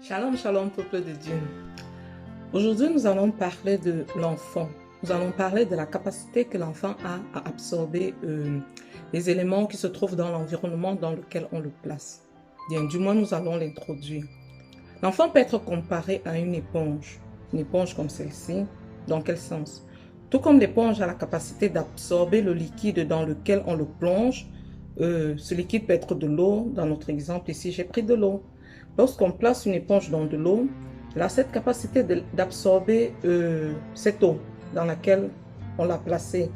Shalom, shalom, peuple de Dieu. Aujourd'hui, nous allons parler de l'enfant. Nous allons parler de la capacité que l'enfant a à absorber les éléments qui se trouvent dans l'environnement dans lequel on le place. Bien, du moins, nous allons l'introduire. L'enfant peut être comparé à une éponge comme celle-ci. Dans quel sens? Tout comme l'éponge a la capacité d'absorber le liquide dans lequel on le plonge, ce liquide peut être de l'eau. Dans notre exemple ici, j'ai pris de l'eau. Lorsqu'on place une éponge dans de l'eau, elle a cette capacité d'absorber cette eau dans laquelle on l'a placée.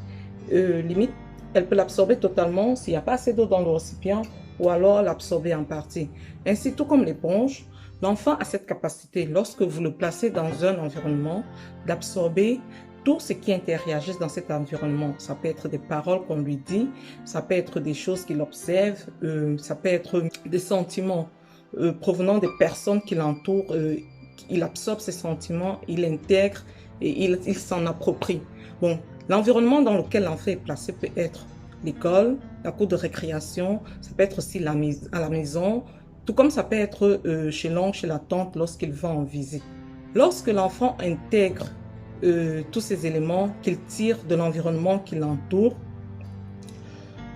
Limite, elle peut l'absorber totalement s'il n'y a pas assez d'eau dans le récipient ou alors l'absorber en partie. Ainsi, tout comme l'éponge, l'enfant a cette capacité, lorsque vous le placez dans un environnement, d'absorber tout ce qui interagit dans cet environnement. Ça peut être des paroles qu'on lui dit, ça peut être des choses qu'il observe, ça peut être des sentiments provenant des personnes qui l'entourent. Il absorbe ces sentiments, il intègre et il s'en approprie. Bon, l'environnement dans lequel l'enfant est placé peut être l'école, la cour de récréation, ça peut être aussi à la maison, tout comme ça peut être chez l'oncle, chez la tante lorsqu'il va en visite. Lorsque l'enfant intègre tous ces éléments qu'il tire de l'environnement qui l'entoure,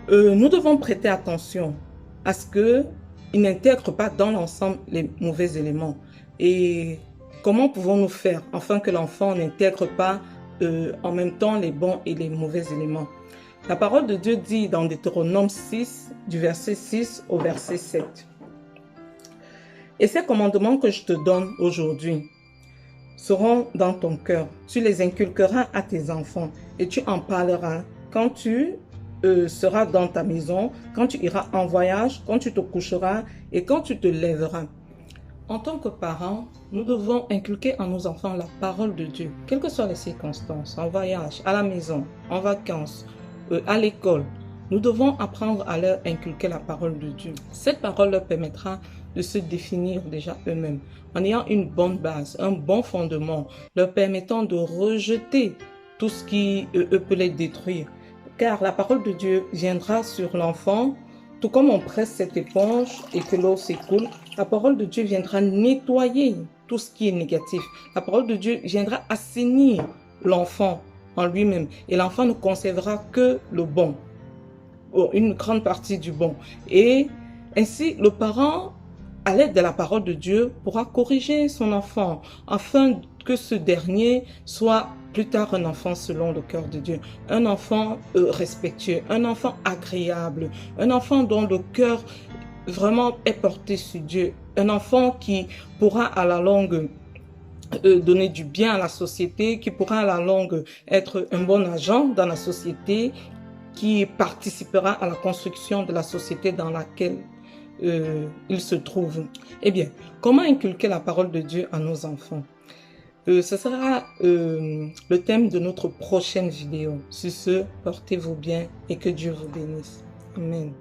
nous devons prêter attention à ce qu'il n'intègre pas dans l'ensemble les mauvais éléments. Et comment pouvons-nous faire afin que l'enfant n'intègre pas en même temps les bons et les mauvais éléments? La parole de Dieu dit dans Deutéronome 6, du verset 6 au verset 7. Et ces commandements que je te donne aujourd'hui seront dans ton cœur. Tu les inculqueras à tes enfants et tu en parleras quand tu seras dans ta maison, quand tu iras en voyage, quand tu te coucheras et quand tu te lèveras. En tant que parents, nous devons inculquer en nos enfants la parole de Dieu, quelles que soient les circonstances, en voyage, à la maison, en vacances, à l'école. Nous devons apprendre à leur inculquer la parole de Dieu. Cette parole leur permettra de se définir déjà eux-mêmes, en ayant une bonne base, un bon fondement, leur permettant de rejeter tout ce qui peut les détruire. Car la parole de Dieu viendra sur l'enfant, tout comme on presse cette éponge et que l'eau s'écoule, la parole de Dieu viendra nettoyer tout ce qui est négatif. La parole de Dieu viendra assainir l'enfant en lui-même. Et l'enfant ne conservera que le bon, une grande partie du bon. Et ainsi, le parent, à l'aide de la parole de Dieu, pourra corriger son enfant afin que ce dernier soit plus tard un enfant selon le cœur de Dieu, un enfant respectueux, un enfant agréable, un enfant dont le cœur vraiment est porté sur Dieu, un enfant qui pourra à la longue donner du bien à la société, qui pourra à la longue être un bon agent dans la société, qui participera à la construction de la société dans laquelle il se trouve. Eh bien, comment inculquer la parole de Dieu à nos enfants? Ce sera le thème de notre prochaine vidéo. Sur ce, portez-vous bien et que Dieu vous bénisse. Amen.